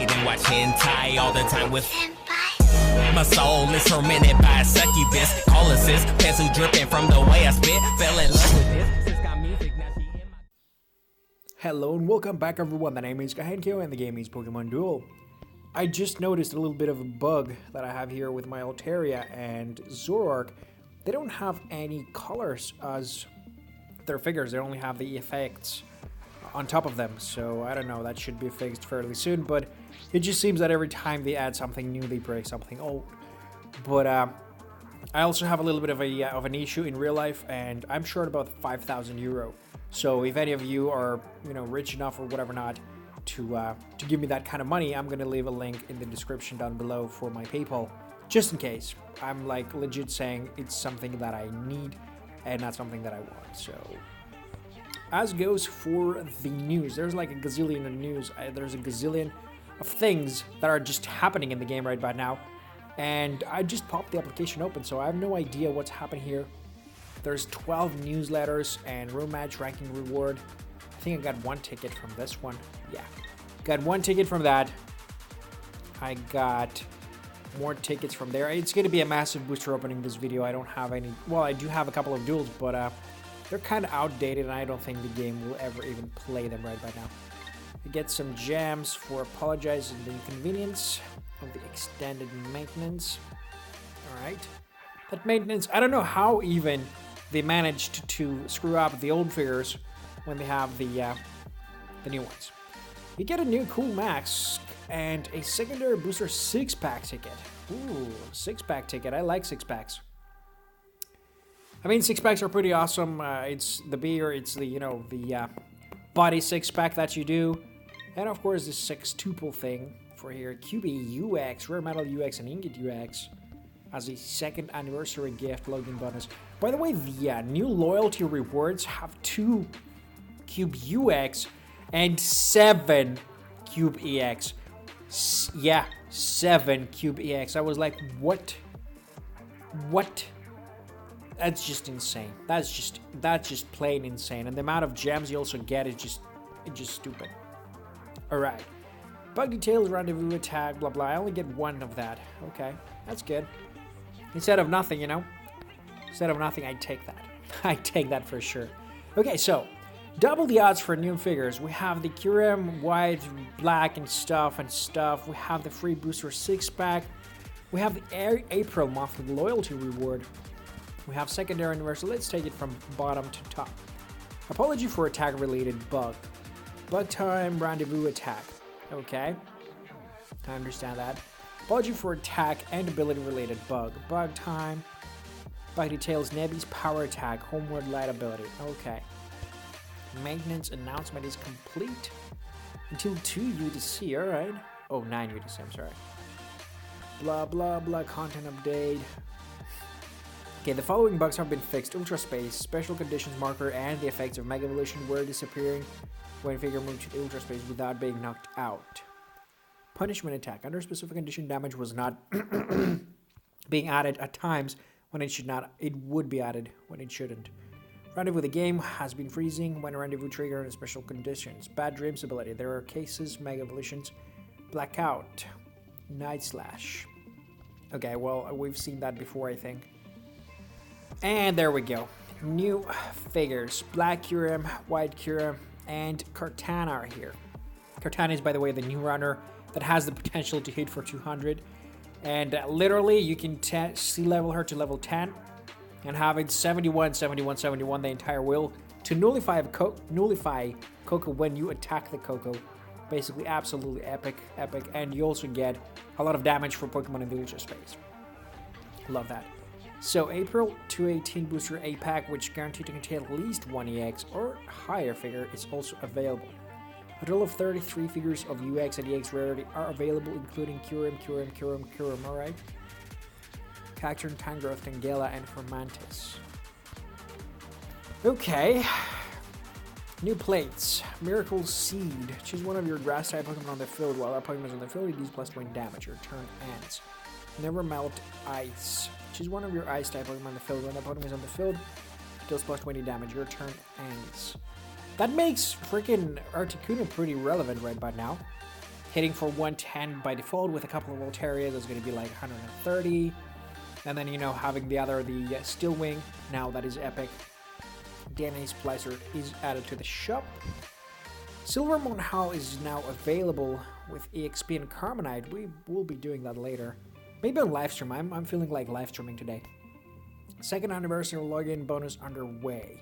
night and watch hentai all the time with my soul is tormented by a succubus. Call assist, pencil dripping from the way I spit. Fell in love with this. Sis got music, now she in my... Hello and welcome back everyone, the name is Kahenkio and the game is Pokemon Duel. I just noticed a little bit of a bug that I have here with my Altaria and Zoroark. They don't have any colors as their figures, they only have the effects on top of them. So I don't know, that should be fixed fairly soon, but it just seems that every time they add something new, they break something old. But I also have a little bit of an issue in real life, and I'm short about 5,000 euro. So if any of you are, rich enough or whatever not to give me that kind of money, I'm gonna leave a link in the description down below for my PayPal, just in case. I'm like legit saying it's something that I need and not something that I want. So as goes for the news, there's like a gazillion of news. There's a gazillion of things that are just happening in the game right now. And I just popped the application open, so I have no idea what's happening here. There's 12 newsletters and room match ranking reward. I think I got one ticket from this one. Yeah, got one ticket from that. I got more tickets from there. It's going to be a massive booster opening this video. I don't have any, well, I do have a couple of duels, but they're kind of outdated and I don't think the game will ever even play them right now. You get some gems for apologizing the inconvenience of the extended maintenance. Alright. That maintenance, I don't know how even they managed to screw up the old figures when they have the new ones. You get a new cool mask and a secondary booster 6-pack ticket. Ooh, 6-pack ticket. I like 6-packs. I mean, 6-packs are pretty awesome. It's the beer, it's the, the body 6-pack that you do. And of course, this 6-tuple thing for here. QB UX, Rare Metal UX, and Ingot UX as a second anniversary gift login bonus. By the way, the new loyalty rewards have 2 Cube UX and 7 Cube EX. Yeah, 7 Cube EX. I was like, what? What? That's just insane. That's just plain insane. And the amount of gems you also get is just stupid. Alright. Bug details, rendezvous, attack, blah blah. I only get 1 of that. Okay, that's good. Instead of nothing, Instead of nothing, I'd take that. I'd take that for sure. Okay, so double the odds for new figures. We have the Kyurem, white, black, and stuff. We have the free booster 6-pack. We have the April monthly loyalty reward. We have secondary universal. Let's take it from bottom to top. Apology for attack related bug. Bug time, rendezvous, attack. Okay, I understand that. Apology for attack and ability related bug. Bug time. Bug details, Nebby's power attack, homeward light ability. Okay. Maintenance announcement is complete. Until 2 UTC, alright. Oh, 9 UTC, I'm sorry. Blah, blah, blah, content update. Okay, the following bugs have been fixed. Ultra Space, Special Conditions Marker, and the effects of Mega Evolution were disappearing when figure moved to Ultra Space without being knocked out. Punishment attack. Under specific condition, damage was not being added at times when it should not. It would be added when it shouldn't. Rendezvous. The game has been freezing when a rendezvous trigger in special conditions. Bad Dreams ability. There are cases, Mega Evolutions, Blackout, Night Slash. Okay, well, we've seen that before, I think. And there we go. New figures. Black Kyurem, White Kyurem, and Kartana are here. Kartana is, by the way, the new runner that has the potential to hit for 200. And literally, you can C-level her to level 10 and have it 71, 71, 71 the entire wheel to nullify Coco when you attack the Coco. Basically, absolutely epic. And you also get a lot of damage for Pokemon in the Ultra Space. Love that. So, April 218 Booster 8-pack, which guaranteed to contain at least 1 EX or higher figure, is also available. A total of 33 figures of UX and EX rarity are available, including Kyurem, alright? Cacturne, Tangrowth, Tangela, and Fermantis. Okay. New plates. Miracle Seed. Choose one of your grass type Pokemon on the field. While that Pokemon is on the field, it deals plus 20 damage. Your turn ends. Never Melt Ice. Choose one of your ice type Pokemon on the field. When that Pokemon is on the field, it deals plus 20 damage. Your turn ends. That makes freaking Articuno pretty relevant right about now. hitting for 110 by default with a couple of Volterias. That's going to be like 130. And then, you know, having the Steel Wing, now that is epic. DNA Splicer is added to the shop. Silver Monhal is now available with EXP and Carbonite. We will be doing that later. Maybe on live stream. I'm feeling like live streaming today. Second anniversary login bonus underway.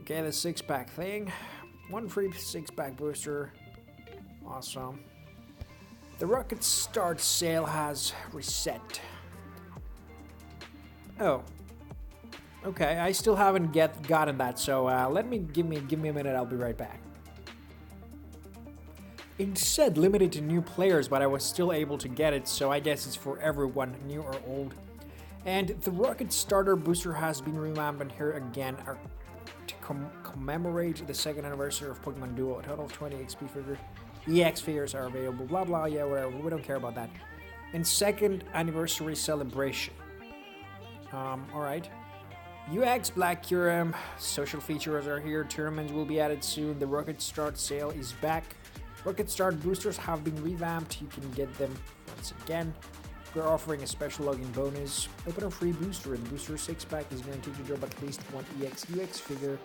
Okay, the 6-pack thing. 1 free 6-pack booster. Awesome. The Rocket Start sale has reset. Oh. Okay, I still haven't gotten that, so give me a minute, I'll be right back. It said limited to new players, but I was still able to get it, so I guess it's for everyone, new or old. And the Rocket Starter booster has been revamped, and here again to commemorate the second anniversary of Pokemon Duel. A total of 20 XP figures. EX figures are available, blah blah, yeah, whatever, we don't care about that. And second anniversary celebration. Alright. UX Black Kyurem, social features are here, tournaments will be added soon, the Rocket Start sale is back. Rocket Start boosters have been revamped, you can get them once again. We're offering a special login bonus. Open a free booster, and the booster 6-pack is guaranteed to drop at least one EX figure.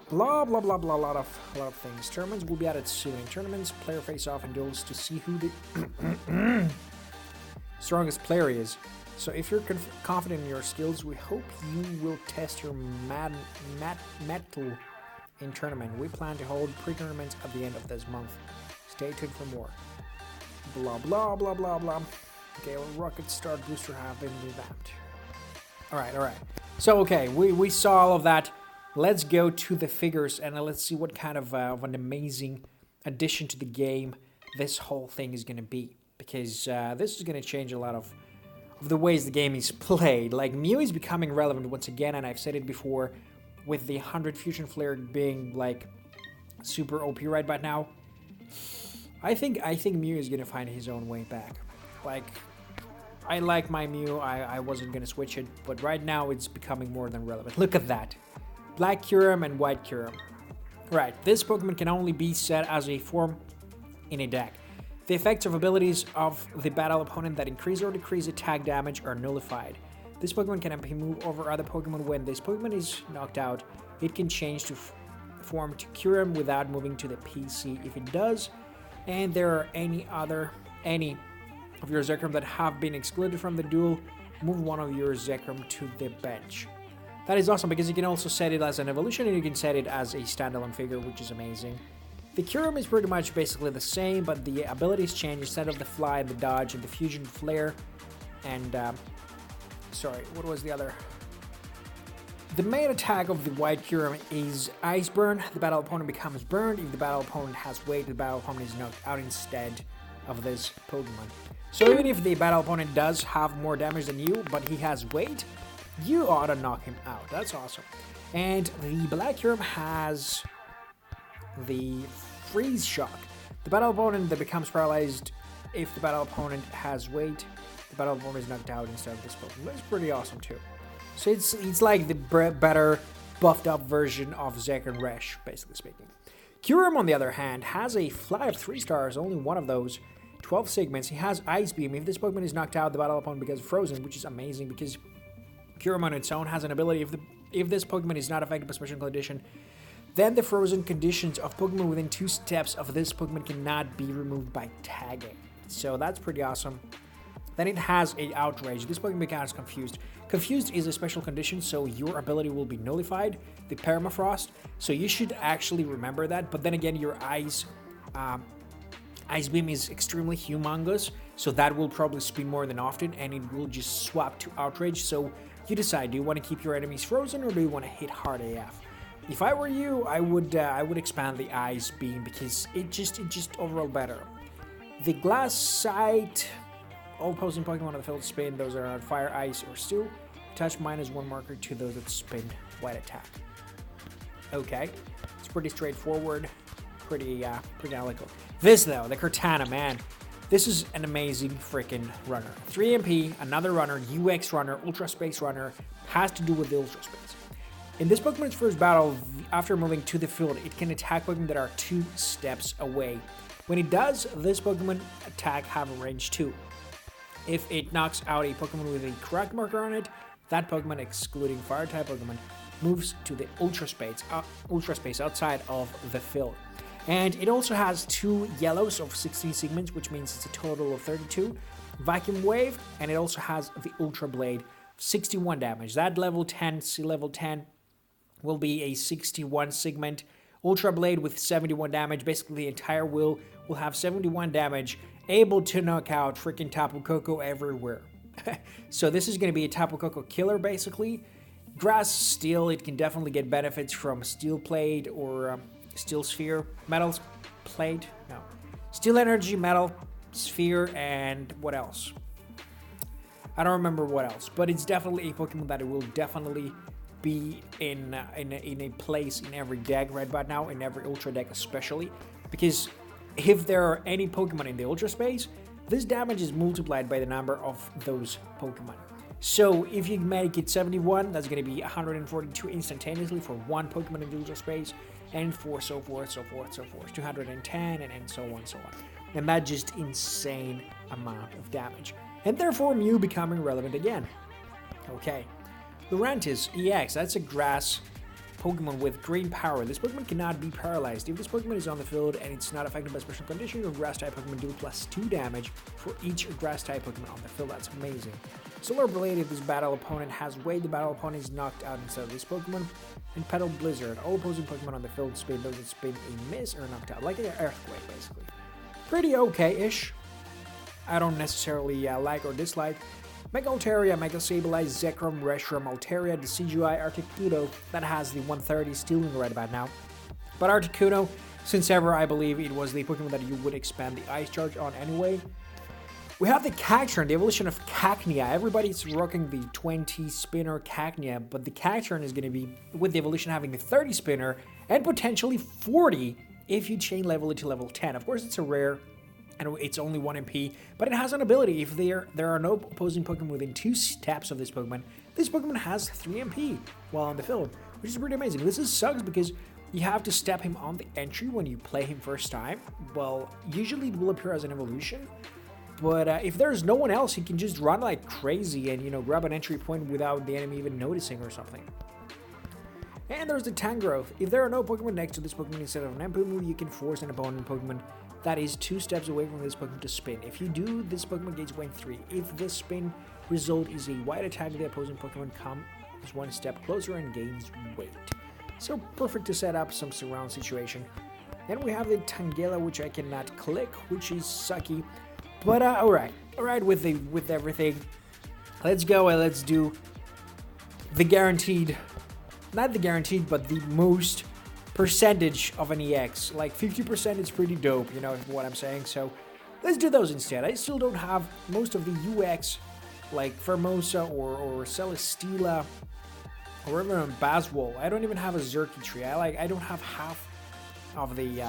Blah blah blah blah, a lot of things. Tournaments will be added soon. In tournaments, player face off in duels to see who the strongest player is. So if you're confident in your skills, we hope you will test your metal in tournament. We plan to hold pre-tournaments at the end of this month. Stay tuned for more. Blah blah blah blah blah. Okay, well, Rocket Start booster have been revamped. Alright. So okay, we saw all of that. Let's go to the figures and let's see what kind of an amazing addition to the game this whole thing is going to be. Because this is going to change a lot of the ways the game is played. Like, Mew is becoming relevant once again, and I've said it before, with the 100 Fusion Flare being, like, super OP right about now. I think Mew is going to find his own way back. Like, I like my Mew, I wasn't going to switch it, but right now it's becoming more than relevant. Look at that. Black Kyurem and White Kyurem. Right, this Pokemon can only be set as a form in a deck. The effects of abilities of the battle opponent that increase or decrease attack damage are nullified. This Pokemon can move over other Pokemon. When this Pokemon is knocked out, it can change to form to Kyurem without moving to the PC if it does. And there are any of your Zekrom that have been excluded from the duel, move one of your Zekrom to the bench. That is awesome because you can also set it as an evolution and you can set it as a standalone figure, which is amazing. The Kyurem is pretty much basically the same, but the abilities change instead of the Fly, the Dodge, and the Fusion Flare. And, sorry, what was the other? The main attack of the White Kyurem is Ice Burn. The battle opponent becomes burned. If the battle opponent has weight, the battle opponent is knocked out instead of this Pokemon. So even if the battle opponent does have more damage than you, but he has weight, you ought to knock him out. That's awesome. And the Black Kyurem has the Freeze Shock. The battle opponent that becomes paralyzed if the battle opponent has weight, the battle opponent is knocked out instead of this Pokemon. That's pretty awesome too. So it's like the better buffed up version of Zekrom Resh, basically speaking. Kyurem, on the other hand, has a Fly of 3 stars, only one of those, 12 segments. He has Ice Beam. If this Pokemon is knocked out, the battle opponent becomes frozen, which is amazing because Kyurem on its own has an ability. If this Pokemon is not affected by special condition, then the frozen conditions of Pokemon within 2 steps of this Pokemon cannot be removed by tagging. So that's pretty awesome. Then it has a Outrage. This Pokemon becomes Confused. Confused is a special condition, so your ability will be nullified, the Permafrost. So you should actually remember that. But then again, your Ice Beam is extremely humongous, so that will probably spin more than often, and it will just swap to Outrage. So you decide, do you want to keep your enemies frozen, or do you want to hit hard AF? If I were you, I would expand the Ice Beam because it just overall better. The Glass Sight, all opposing Pokemon on the field spin, those are on Fire, Ice, or Steel. Touch -1 marker to those that spin White Attack. Okay, it's pretty straightforward, pretty analytical. This though, the Cortana, man, this is an amazing freaking runner. 3 MP, another runner, UX runner, Ultra Space runner, has to do with the Ultra Space. In this Pokemon's first battle, after moving to the field, it can attack Pokemon that are 2 steps away. When it does, this Pokemon attack have a range 2. If it knocks out a Pokemon with a crack marker on it, that Pokemon, excluding Fire-type Pokemon, moves to the Ultra Space outside of the field. And it also has 2 yellows of 16 segments, which means it's a total of 32. Vacuum Wave, and it also has the Ultra Blade, 61 damage. That level 10, level 10, will be a 61 segment Ultra Blade with 71 damage. Basically, the entire will have 71 damage, able to knock out freaking Tapu Koko everywhere. So this is going to be a Tapu Koko killer, basically. Grass, Steel, it can definitely get benefits from Steel Plate or Steel Sphere. Metal Plate? No. Steel Energy, Metal Sphere, and what else? I don't remember what else, but it's definitely a Pokemon that it will definitely be in a place in every deck right about now, in every Ultra deck especially, because if there are any Pokemon in the Ultra Space, this damage is multiplied by the number of those Pokemon. So if you make it 71, that's going to be 142 instantaneously for one Pokemon in the Ultra Space, and for so forth, 210, and so on, so on. And that's just insane amount of damage. And therefore Mew becoming relevant again. Okay. Lurantis EX, that's a grass Pokemon with green power. This Pokemon cannot be paralyzed. If this Pokemon is on the field and it's not affected by special condition, your grass-type Pokemon deal +2 damage for each grass-type Pokemon on the field. That's amazing. Solar Blade, if this battle opponent has weight, the battle opponent is knocked out instead of this Pokemon. And Petal Blizzard, all opposing Pokemon on the field spin those that spin a miss or knocked out, like an Earthquake, basically. Pretty okay-ish. I don't necessarily like or dislike. Mega Altaria, Mega Sableye, Zekrom, Reshiram, Altaria, the CGI Articuno, that has the 130 stealing right about now. But Articuno, since ever I believe it was the Pokemon that you would expand the Ice Charge on anyway. We have the Cacturn, the evolution of Cacnea. Everybody's rocking the 20 spinner Cacnea, but the Cacturn is going to be, with the evolution having the 30 spinner, and potentially 40 if you chain level it to level 10. Of course, it's a rare, and it's only 1 MP, but it has an ability. If there are no opposing Pokemon within 2 steps of this Pokemon has 3 MP while on the field, which is pretty amazing. This sucks because you have to step him on the entry when you play him first time. Well, usually it will appear as an evolution, but if there's no one else, he can just run like crazy and, grab an entry point without the enemy even noticing or something. And there's the Tangrowth. If there are no Pokemon next to this Pokemon instead of an MP move, you can force an opponent Pokemon that is 2 steps away from this Pokemon to spin. If you do, this Pokemon gains weight 3. If this spin result is a wide attack, the opposing Pokemon comes 1 step closer and gains weight. So perfect to set up some surround situation. Then we have the Tangela, which I cannot click, which is sucky. But alright with everything. Let's go and let's do the guaranteed, not the guaranteed, but the most percentage of an EX. Like 50% is pretty dope, what I'm saying. So let's do those instead. I still don't have most of the UX, like Formosa or Celesteela, or even Baswell. I don't even have a Xurkitree. I don't have half of the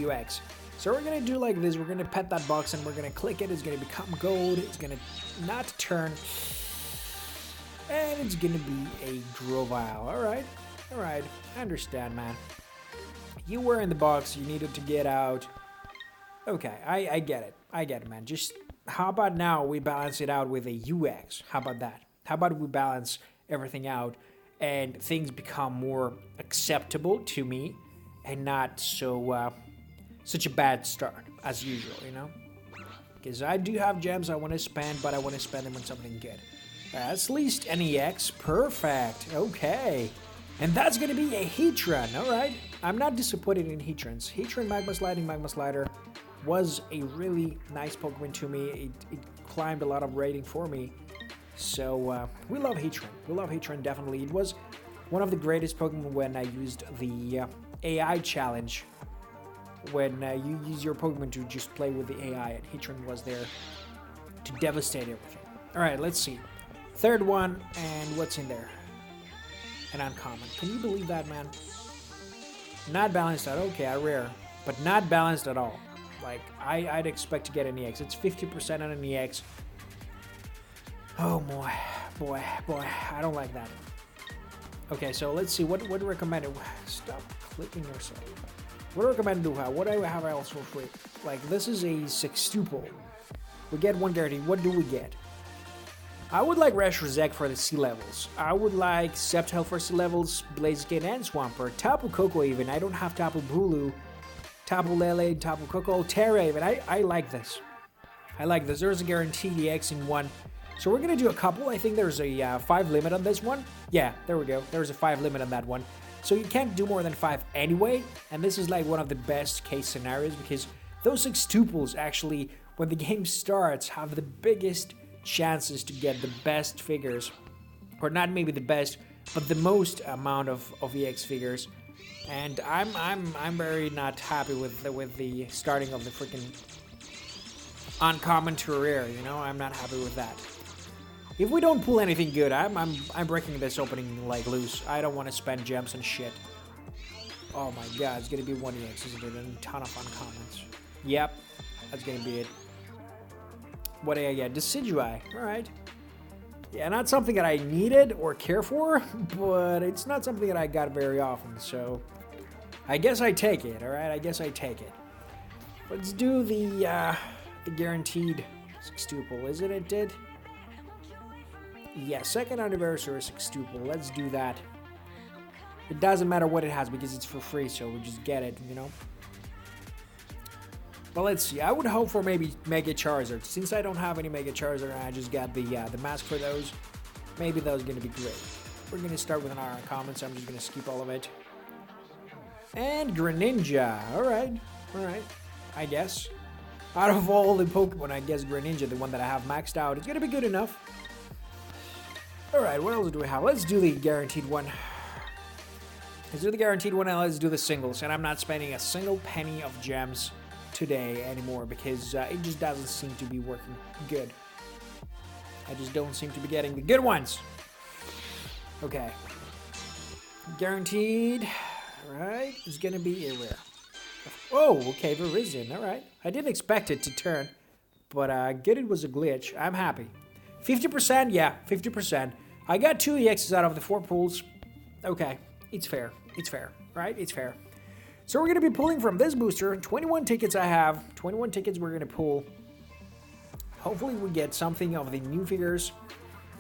UX. So we're gonna do like this. We're gonna pet that box and we're gonna click it. It's gonna become gold. It's gonna not turn, and it's gonna be a Grovyle. All right. I understand, man. You were in the box. You needed to get out. Okay, I get it, man. Just how about now we balance it out with a UX? How about that? How about we balance everything out and things become more acceptable to me and not so such a bad start as usual, Because I do have gems I want to spend, but I want to spend them on something good. That's at least an EX. Perfect. Okay. And that's going to be a Heatran. Alright. I'm not disappointed in Heatrans. Heatran Magma Slider was a really nice Pokemon to me. It climbed a lot of rating for me. So we love Heatran. We love Heatran, definitely. It was one of the greatest Pokemon when I used the AI challenge. When you use your Pokemon to just play with the AI, and Heatran was there to devastate everything. Alright, let's see. Third one, and what's in there? An uncommon. Can you believe that, man? Not balanced out. Okay, a rare. But not balanced at all. Like, I'd expect to get an EX. It's 50% on an EX. Oh, boy. I don't like that. Okay, so let's see. What recommended? Stop clicking yourself. What do I recommend to have? What do I have else for free? Like, this is a 6-tuple. We get 1 guaranteed. What do we get? I would like Reshirazek for the sea levels. I would like Sceptile for sea levels, Blaziken and Swampert. Tapu Koko even. I don't have Tapu Bulu. Tapu Lele, Tapu Koko, Terra even. I like this. I like this. There's a guaranteed EX in 1. So we're going to do a couple. I think there's a 5 limit on this one. Yeah, there we go. There's a 5 limit on that one. So you can't do more than 5 anyway. And this is like one of the best case scenarios because those 6-tuples actually, when the game starts, have the biggest chances to get the best figures. Or not maybe the best, but the most amount of EX figures. And I'm very not happy with the starting of the freaking uncommon to rare, you know? I'm not happy with that. If we don't pull anything good, I'm breaking this opening like loose. I don't want to spend gems and shit. Oh my god, it's gonna be 1 EX, isn't it? And a ton of uncommons. Yep, that's gonna be it. What do I get? Decidueye. Alright. Yeah, not something that I needed or care for, but it's not something that I got very often, so I guess I take it, alright? I guess I take it. Let's do the guaranteed 6-tuple. Is it did? Yeah, 2nd anniversary 6-tuple. Let's do that. It doesn't matter what it has because it's for free, so we just get it, you know? But let's see. I would hope for maybe Mega Charizard. Since I don't have any Mega Charizard and I just got the mask for those, maybe those are going to be great. We're going to start with an Iron Common, so I'm just going to skip all of it. And Greninja. Alright. Alright. I guess. Out of all the Pokemon, I guess Greninja, the one that I have maxed out, is going to be good enough. Alright, what else do we have? Let's do the guaranteed one. Let's do the guaranteed one and let's do the singles. And I'm not spending a single penny of gems today anymore because it just doesn't seem to be working good. I just don't seem to be getting the good ones. Okay. Guaranteed. Alright, it's gonna be a rare. Oh, okay, Verizon. Alright. I didn't expect it to turn, but good, it was a glitch. I'm happy. 50%? Yeah, 50%. I got 2 EXs out of the 4 pulls. Okay, it's fair. It's fair, right? It's fair. So we're going to be pulling from this booster. 21 tickets I have. 21 tickets we're going to pull. Hopefully we get something of the new figures.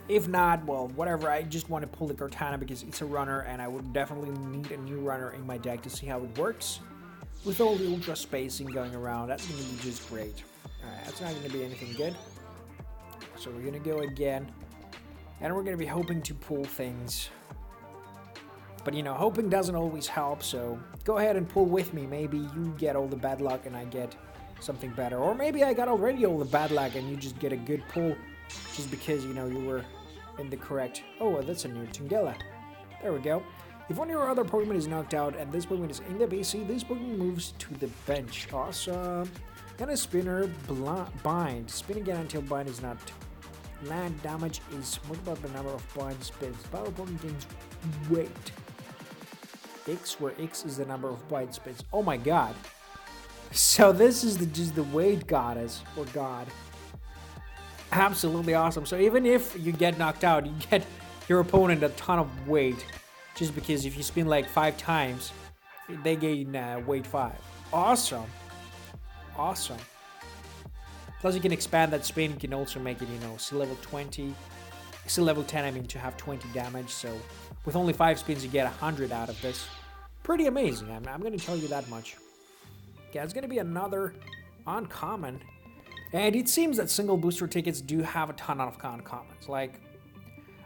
If not, well, whatever. I just want to pull the Cortana because it's a runner and I would definitely need a new runner in my deck to see how it works. With all the ultra spacing going around, that's going to be just great. Alright, that's not going to be anything good. So we're going to go again. And we're going to be hoping to pull things. But, you know, hoping doesn't always help, so go ahead and pull with me. Maybe you get all the bad luck and I get something better. Or maybe I got already all the bad luck and you just get a good pull just because, you know, you were in the correct... Oh, well, that's a new Tungela. There we go. If one of your other Pokemon is knocked out and this Pokemon is in the BC, this Pokemon moves to the bench. Awesome. And a Spinner Bind. Spin again until Bind is not... Land damage is multiplied by the number of bind spins. Battle Pokemon gains weight. X, where X is the number of bind spins. Oh my god. So this is just the weight goddess, or god. Absolutely awesome. So even if you get knocked out, you get your opponent a ton of weight. Just because if you spin like 5 times, they gain weight 5. Awesome. Awesome. Plus you can expand that spin, you can also make it, you know, sea level 20, sea level 10, I mean, to have 20 damage, so with only 5 spins you get 100 out of this. Pretty amazing, I'm going to tell you that much. Yeah, it's going to be another uncommon, and it seems that single booster tickets do have a ton of uncommons. Like,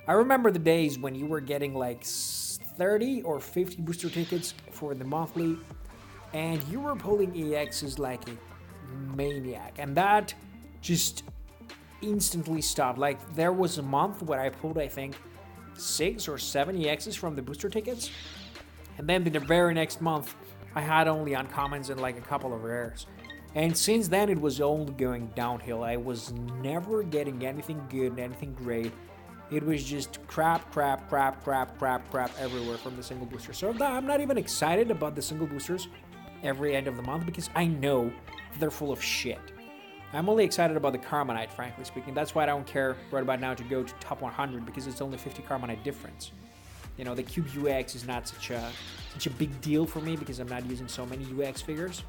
I remember the days when you were getting like 30 or 50 booster tickets for the monthly, and you were pulling EXs like a maniac, and that just instantly stopped. Like, there was a month where I pulled, I think, 6 or 7 EXs from the booster tickets, and then the very next month I had only uncommons and like a couple of rares, and since then it was only going downhill. I was never getting anything good, anything great. It was just crap everywhere from the single booster. So I'm not even excited about the single boosters every end of the month because I know they're full of shit. I'm only excited about the Carmonite, frankly speaking. That's why I don't care right about now to go to top 100 because it's only 50 Carmonite difference. You know, the cube UX is not such a big deal for me because I'm not using so many UX figures.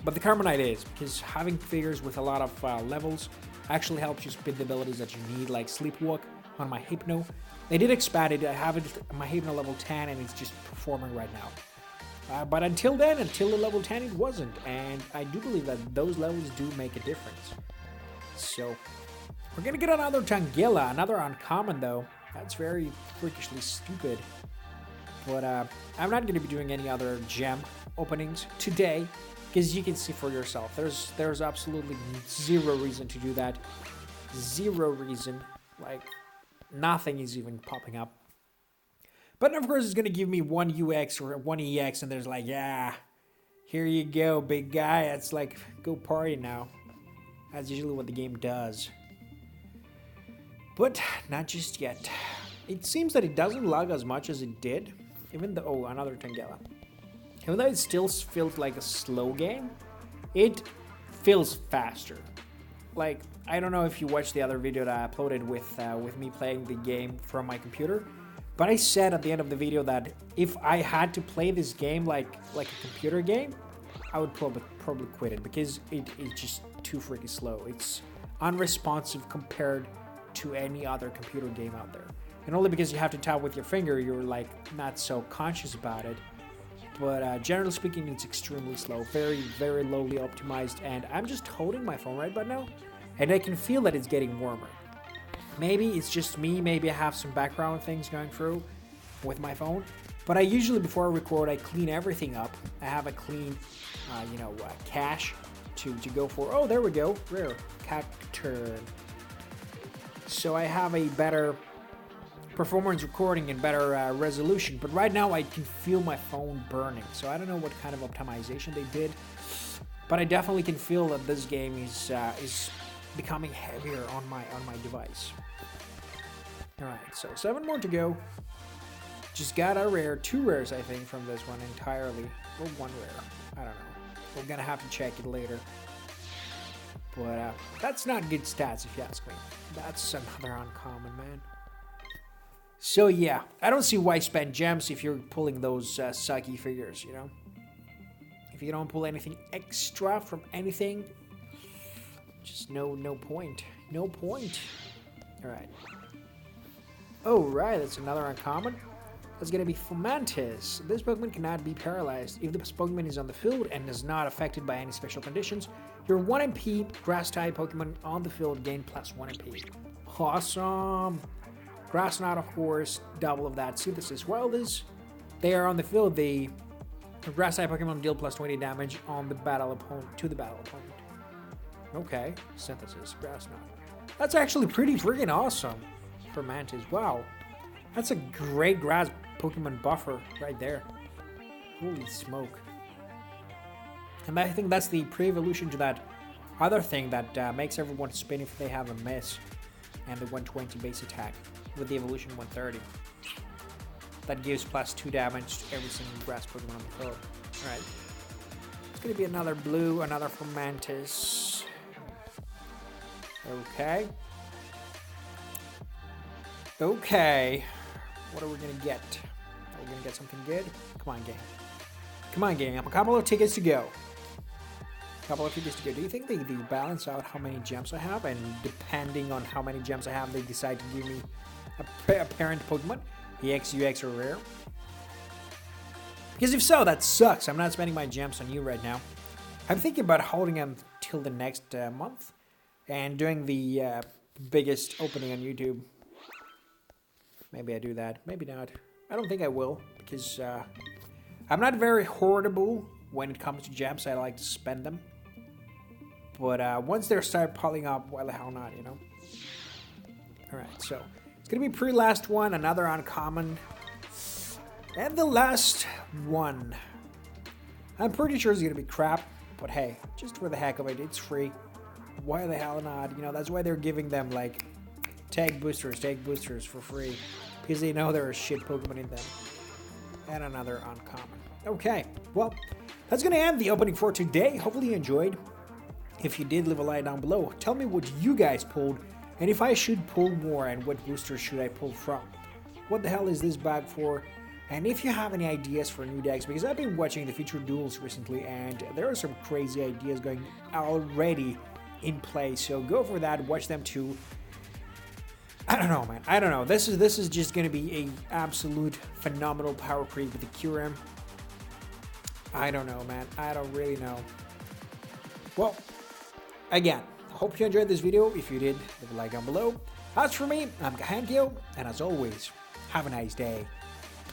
But the Carbonite is, because having figures with a lot of levels actually helps you spin the abilities that you need, like Sleepwalk on my Hypno. They did expand it. I have it my Hypno level 10 and it's just performing right now. But until then, until the level 10, it wasn't. And I do believe that those levels do make a difference. So, we're going to get another Tangela, another uncommon though. That's very freakishly stupid. But I'm not going to be doing any other gem openings today. Because you can see for yourself, there's absolutely zero reason to do that. Zero reason. Like, nothing is even popping up. But of course, it's going to give me one UX or one EX, and there's like, yeah, here you go, big guy. It's like, go party now. That's usually what the game does. But not just yet. It seems that it doesn't lag as much as it did. Even though, oh, another Tangela. Even though it still feels like a slow game, it feels faster. Like, I don't know if you watched the other video that I uploaded with me playing the game from my computer, but I said at the end of the video that if I had to play this game like a computer game, I would probably quit it because it is just too freaking slow. It's unresponsive compared to any other computer game out there. And only because you have to tap with your finger, you're like not so conscious about it. But generally speaking, it's extremely slow, very, very lowly optimized, and I'm just holding my phone right about now, and I can feel that it's getting warmer. Maybe it's just me, maybe I have some background things going through with my phone, but I usually, before I record, I clean everything up. I have a clean, cache to go for. Oh, there we go, rare, Cacturn. So I have a better performance recording and better resolution, but right now I can feel my phone burning, so I don't know what kind of optimization they did, but I definitely can feel that this game is becoming heavier on my device. Alright, so 7 more to go. Just got a rare, 2 rares I think from this one entirely, or 1 rare, I don't know, we're gonna have to check it later. But that's not good stats if you ask me. That's another uncommon, man. So yeah, I don't see why spend gems if you're pulling those sucky figures, you know? If you don't pull anything extra from anything, just no point. No point. Alright. Oh, right, that's another uncommon. That's gonna be Fomantis. This Pokemon cannot be paralyzed. If the Pokemon is on the field and is not affected by any special conditions, your 1 MP Grass-type Pokemon on the field gain plus 1 MP. Awesome! Grass Knot, of course, double of that. Synthesis. While they are on the field, the Grass-type Pokemon deal plus 20 damage on the battle opponent to the battle opponent. Okay, Synthesis, Grass Knot. That's actually pretty freaking awesome for Mantis. Wow, that's a great grass Pokemon buffer right there. Holy smoke! And I think that's the pre-evolution to that other thing that makes everyone spin if they have a miss, and the 120 base attack with the evolution 130. That gives plus 2 damage to every single grass Pokemon on the field. Alright. It's gonna be another blue, another from Mantis. Okay. Okay. What are we gonna get? Are we gonna get something good? Come on, game. Come on, game. A couple of tickets to go. Do you think they balance out how many gems I have, and depending on how many gems I have, they decide to give me a parent Pokemon, EX, UX, or rare? Because if so, that sucks. I'm not spending my gems on you right now. I'm thinking about holding them till the next month and doing the biggest opening on YouTube. Maybe I do that. Maybe not. I don't think I will, because I'm not very hoardable when it comes to gems. I like to spend them. But once they start piling up, why the hell not, you know? Alright, so it's going to be pre-last one, another uncommon. And the last one. I'm pretty sure it's going to be crap, but hey, just for the heck of it, it's free. Why the hell not? You know, that's why they're giving them, like, tag boosters for free. Because they know there are shit Pokemon in them. And another uncommon. Okay, well, that's going to end the opening for today. Hopefully you enjoyed. If you did, leave a like down below. Tell me what you guys pulled, and if I should pull more, and what boosters should I pull from. what the hell is this bag for? And if you have any ideas for new decks, because I've been watching the featured duels recently and there are some crazy ideas going already in play, so go for that, watch them too. I don't know, man. I don't know. This is just gonna be a absolute phenomenal power creep with the Kyurem. I don't know, man. I don't really know. Well, again, hope you enjoyed this video. If you did, leave a like down below. As for me, I'm Kahenkio, and as always, have a nice day.